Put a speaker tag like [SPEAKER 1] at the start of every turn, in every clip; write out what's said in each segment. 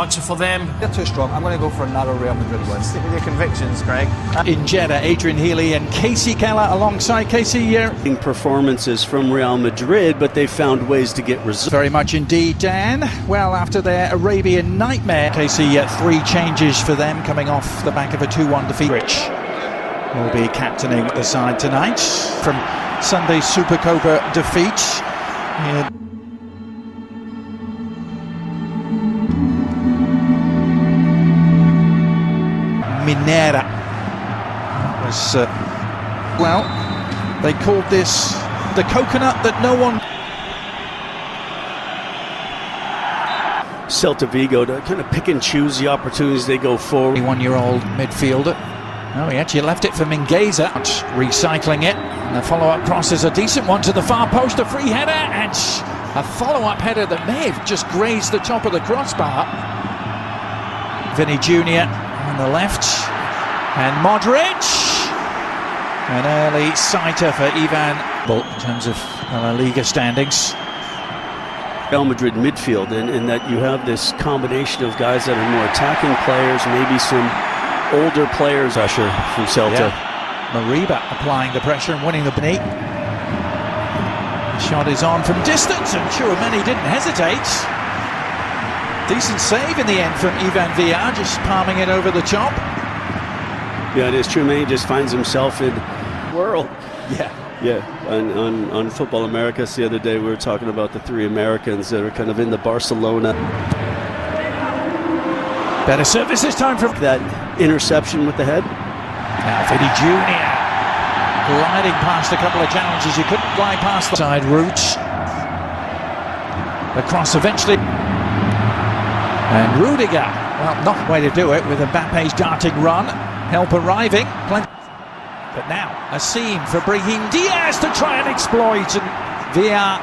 [SPEAKER 1] For them.
[SPEAKER 2] They're too strong. I'm going to go for a narrow Real Madrid win.
[SPEAKER 1] Stick with your convictions, Greg.
[SPEAKER 3] In Jeddah, Adrian Healy and Casey Keller alongside Casey.
[SPEAKER 4] Performances from Real Madrid, but they found ways to get results.
[SPEAKER 3] Very much indeed, Dan. Well, after their Arabian nightmare, Casey, 3 changes for them coming off the back of a 2-1 defeat. Rich will be captaining the side tonight from Sunday's Supercopa defeat. Minera was, well, they called this the coconut that no one...
[SPEAKER 4] Celta Vigo to kind of pick and choose the opportunities they go forward.
[SPEAKER 3] 21-year-old midfielder. Oh, he actually left it for Mingueza, recycling it. And the follow-up cross is a decent one to the far post, a free header, and a follow-up header that may have just grazed the top of the crossbar. Vini Jr on the left, and Modric, an early sighter for Ivan in terms of La Liga standings.
[SPEAKER 4] Real Madrid midfield, and that you have this combination of guys that are more attacking players, maybe some older players. Usher from Celta.
[SPEAKER 3] Yeah. Mariba applying the pressure and winning the knee. Shot is on from distance, and Chouameni didn't hesitate. Decent save in the end from Ivan Villar, just palming it over the top.
[SPEAKER 4] Yeah, it is true. Chouameni just finds himself in world.
[SPEAKER 3] Yeah.
[SPEAKER 4] On Football Americas the other day, we were talking about the 3 Americans that are kind of in the Barcelona.
[SPEAKER 3] Better service this time from
[SPEAKER 4] that interception with the head.
[SPEAKER 3] Now Vini Jr gliding past a couple of challenges. You couldn't glide past the side route. The cross eventually. And Rudiger, well, not the way to do it with Mbappe's darting run. Help arriving. But now, a seam for Brahim Diaz to try and exploit. And Villar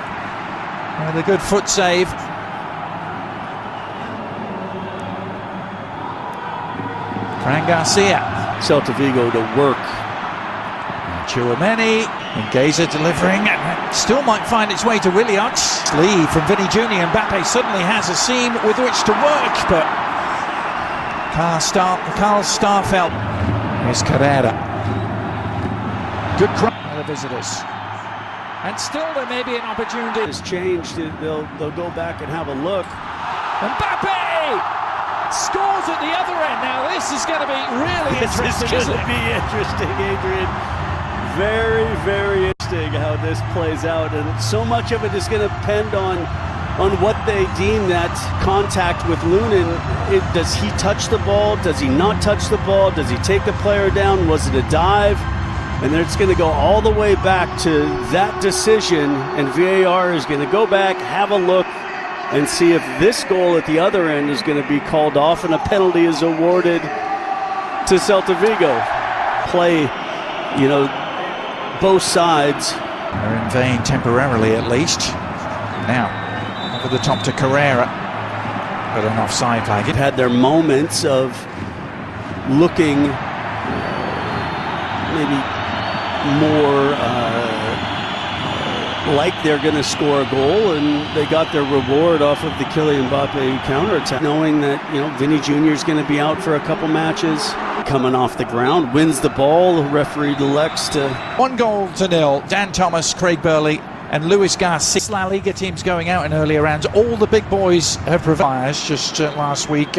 [SPEAKER 3] with a good foot save. Fran Garcia.
[SPEAKER 4] Celta Vigo to work.
[SPEAKER 3] Chouameni, Mingueza delivering, and still might find its way to Williams. Lead from Vini Jr. Mbappé suddenly has a seam with which to work, but Carl Starfelt. Here's Carrera. Good cross by the visitors. And still there may be an opportunity.
[SPEAKER 4] It's changed. They'll go back and have a look.
[SPEAKER 3] Mbappé scores at the other end. Now this is going to be really interesting.
[SPEAKER 4] This is going to be interesting, Adrian. Very, very interesting how this plays out, and so much of it is going to depend on what they deem that contact with Lunin. Does he touch the ball? Does he not touch the ball? Does he take the player down? Was it a dive? And then it's going to go all the way back to that decision, and VAR is going to go back, have a look, and see if this goal at the other end is going to be called off, and a penalty is awarded to Celta Vigo. Play, both sides
[SPEAKER 3] are in vain temporarily, at least. Now over the top to Carrera, but an offside flag.
[SPEAKER 4] They've had their moments of looking maybe more like they're going to score a goal, and they got their reward off of the Kylian Mbappé counterattack, knowing that Vini Jr. is going to be out for a couple matches. Coming off the ground, wins the ball. The referee elects to
[SPEAKER 3] 1-0. Dan Thomas, Craig Burley, and Luis Garcia. La Liga teams going out in earlier rounds. All the big boys have provided. Just last week,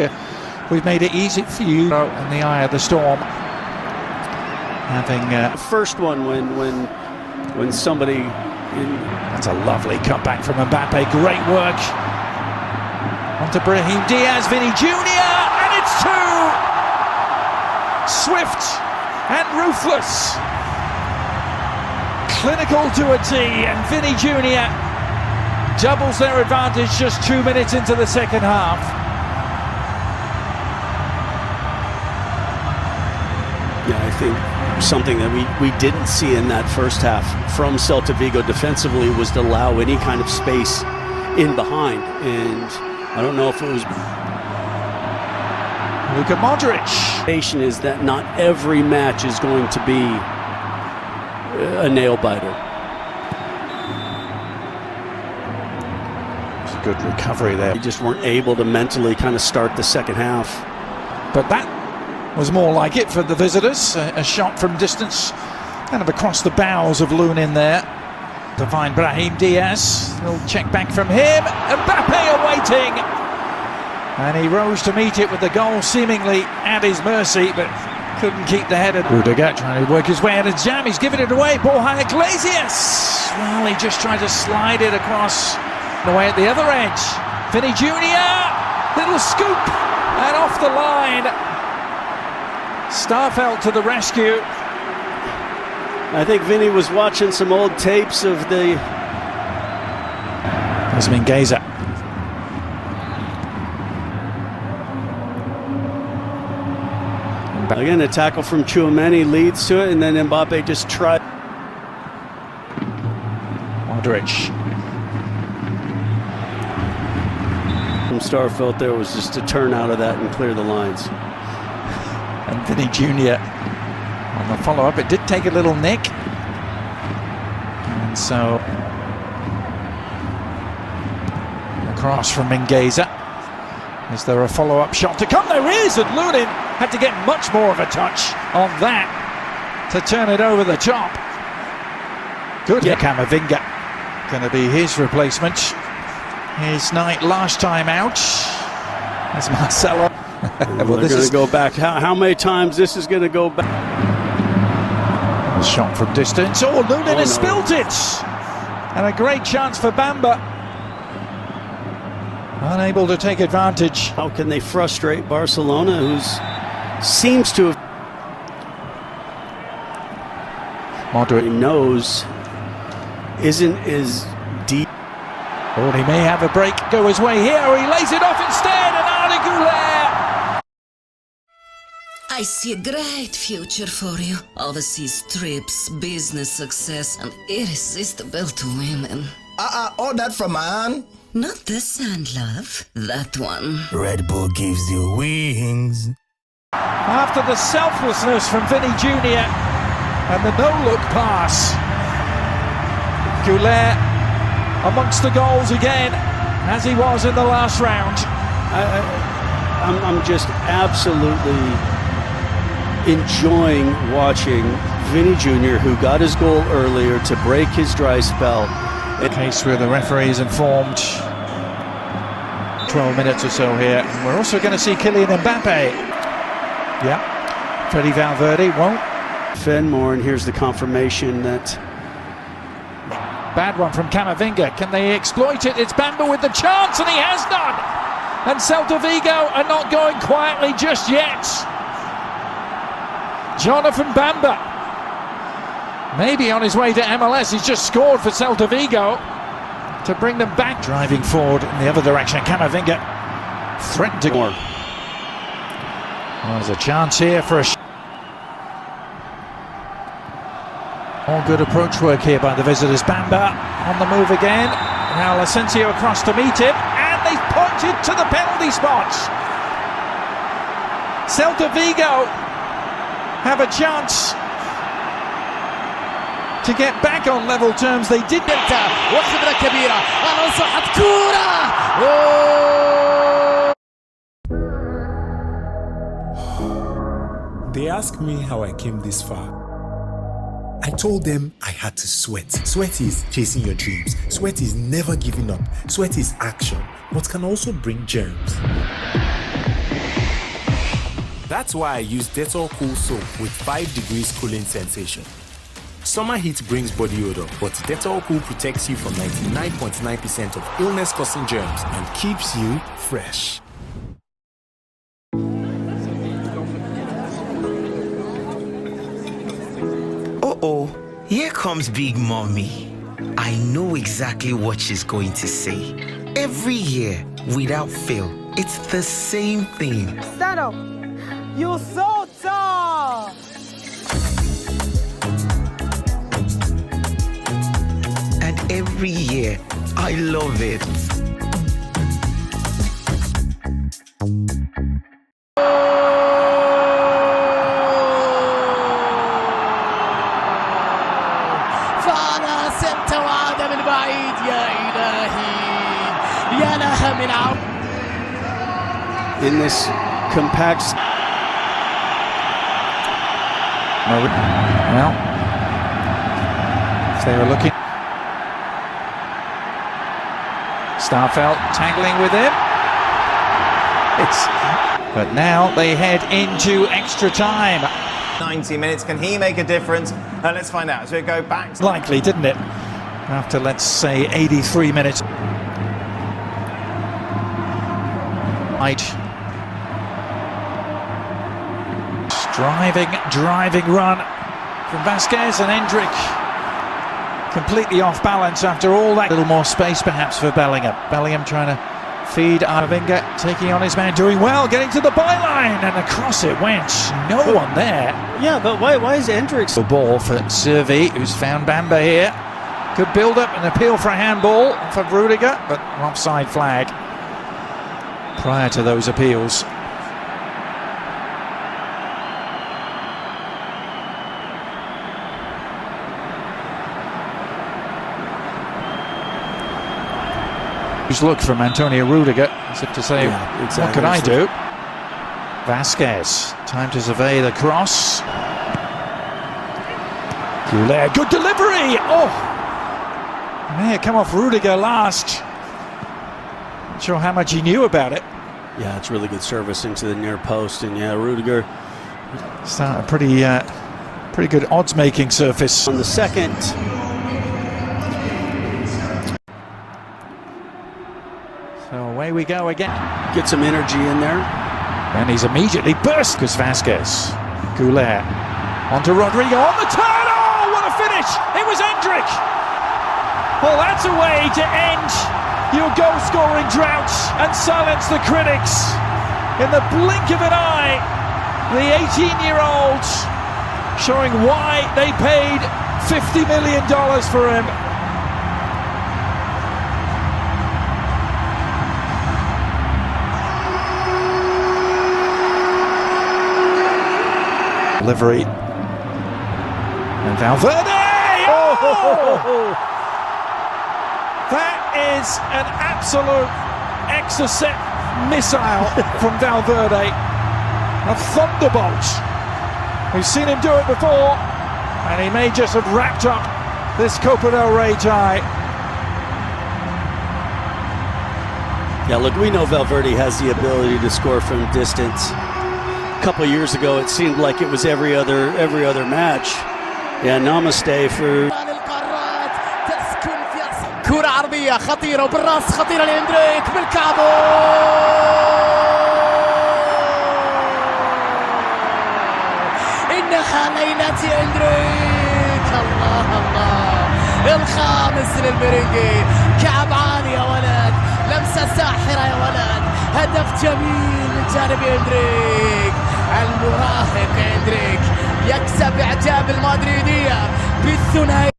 [SPEAKER 3] we've made it easy for you in the eye of the storm. Having
[SPEAKER 4] the first one when somebody.
[SPEAKER 3] That's a lovely cutback from Mbappé. Great work. Onto Brahim Diaz, Vini Jr, and it's 2. Swift and ruthless. Clinical to a T, and Vini Jr doubles their advantage just 2 minutes into the second half.
[SPEAKER 4] Yeah, I think something that we didn't see in that first half from Celta Vigo defensively was to allow any kind of space in behind, and I don't know if it was
[SPEAKER 3] Luka Modric.
[SPEAKER 4] Is that not every match is going to be a nail biter.
[SPEAKER 3] It's a Good recovery there.
[SPEAKER 4] They just weren't able to mentally kind of start the second half.
[SPEAKER 3] But that was more like it for the visitors. A shot from distance, kind of across the bows of Lunin there. To find Brahim Diaz. Little check back from him. Mbappé awaiting. And he rose to meet it with the goal seemingly at his mercy, but couldn't keep the header. Rudiger trying to work his way out of jam. He's given it away. Borja Iglesias. Well, he just tried to slide it across away at the other edge. Vini Jr. Little scoop. And off the line. Starfelt to the rescue.
[SPEAKER 4] I think Vini was watching some old tapes of the...
[SPEAKER 3] There's Mingueza.
[SPEAKER 4] Again, a tackle from Tchouameni leads to it, and then Mbappé just tried.
[SPEAKER 3] Modric.
[SPEAKER 4] From Starfelt there was just to turn out of that and clear the lines.
[SPEAKER 3] And Vini Jr. on the follow-up. It did take a little nick. And so across from Mingueza. Is there a follow-up shot to come? There is, and Lunin had to get much more of a touch on that to turn it over the top. Good. Camavinga going to be his replacement. His night last time out as Marcelo.
[SPEAKER 4] Well, this is going to go back. How many times this is going to go back?
[SPEAKER 3] A shot from distance. Oh, Lunin has spilt it. And a great chance for Bamba. Unable to take advantage.
[SPEAKER 4] How can they frustrate Barcelona, who seems to have...
[SPEAKER 3] Modric
[SPEAKER 4] nose isn't as deep.
[SPEAKER 3] Oh, he may have a break go his way here, or he lays it off instead, and Arda Güler.
[SPEAKER 1] I see a great future for you. Overseas trips, business success, and irresistible to women.
[SPEAKER 5] All that from my aunt?
[SPEAKER 1] Not this hand, love. That one.
[SPEAKER 5] Red Bull gives you wings.
[SPEAKER 3] After the selflessness from Vini Jr. and the no-look pass, Güler amongst the goals again, as he was in the last round.
[SPEAKER 4] I'm just absolutely enjoying watching Vini Jr., who got his goal earlier to break his dry spell.
[SPEAKER 3] In case where the referee is informed, 12 minutes or so here. And we're also going to see Kylian Mbappé. Yeah, Freddy Valverde won't.
[SPEAKER 4] Fenmore, and here's the confirmation that...
[SPEAKER 3] Bad one from Camavinga. Can they exploit it? It's Bamba with the chance, and he has done. And Celta Vigo are not going quietly just yet. Jonathan Bamba, maybe on his way to MLS. He's just scored for Celta Vigo to bring them back. Driving forward in the other direction. Camavinga threatened to go. Well, there's a chance here for a... All good approach work here by the visitors. Bamba on the move again. Now Asensio across to meet him, and they've pointed to the penalty spot. Celta Vigo have a chance to get back on level terms. They did.
[SPEAKER 6] وخبرة كبيرة. ألونسو حط كورة.
[SPEAKER 7] They asked me how I came this far. I told them I had to sweat. Sweat is chasing your dreams. Sweat is never giving up. Sweat is action, but can also bring germs. That's why I use Dettol Cool Soap with 5 degrees cooling sensation. Summer heat brings body odor, but Dettol Cool protects you from 99.9% of illness-causing germs and keeps you fresh.
[SPEAKER 8] Uh-oh, here comes Big Mommy. I know exactly what she's going to say. Every year, without fail, it's the same thing.
[SPEAKER 9] Stand up. You're so tall.
[SPEAKER 8] And every year, I love it.
[SPEAKER 6] فانا سنت وعاد من بعيد يا إلهي يا لها من عرض
[SPEAKER 4] in this compact.
[SPEAKER 3] Well, if they were looking. Starfelt tangling with him. But now they head into extra time.
[SPEAKER 10] 90 minutes, can he make a difference? Let's find out. So we go back.
[SPEAKER 3] Likely, didn't it? After, let's say, 83 minutes. Driving run from Vasquez and Hendrick. Completely off balance after all that. A little more space perhaps for Bellingham. Bellingham trying to feed Arvinga, taking on his man, doing well, getting to the byline, and across it went. No one there.
[SPEAKER 4] Yeah, but why is Hendrick?
[SPEAKER 3] The ball for Servi, who's found Bamba here. Good build-up and appeal for a handball for Rudiger, but offside flag prior to those appeals. Look from Antonio Rudiger, as if to say,
[SPEAKER 4] yeah, exactly.
[SPEAKER 3] What can I do? Vasquez, time to survey the cross. Goulet, good delivery! Oh! May have come off Rudiger last. Not sure how much he knew about it.
[SPEAKER 4] Yeah, it's really good service into the near post, and yeah, Rudiger.
[SPEAKER 3] Start a pretty good odds-making surface.
[SPEAKER 4] On the second.
[SPEAKER 3] So away we go again.
[SPEAKER 4] Get some energy in there.
[SPEAKER 3] And he's immediately burst because Vasquez. Goulet onto Rodrigo on the turn. Oh, what a finish! It was Hendrick. Well, that's a way to end your goal-scoring drought and silence the critics. In the blink of an eye, the 18-year-old showing why they paid $50 million for him. Delivery and Valverde. Oh! That is an absolute exocet missile from Valverde, a thunderbolt. We've seen him do it before, and he may just have wrapped up this Copa del Rey tie.
[SPEAKER 4] Yeah, look, we know Valverde has the ability to score from distance. A couple of years ago, it seemed like it was every other match. Yeah, namaste for.
[SPEAKER 6] كرة عرضية خطيرة وبالراس خطيرة لإندريك بالكعبو. إنها ليلة إندريك. الله الله. الخامس للميرينجي. كعب عالي يا ولد. لمسة ساحرة يا ولد. هدف جميل من جانب إندريك. المراهق إندريك يكسب إعجاب المدريدية بالثنائي.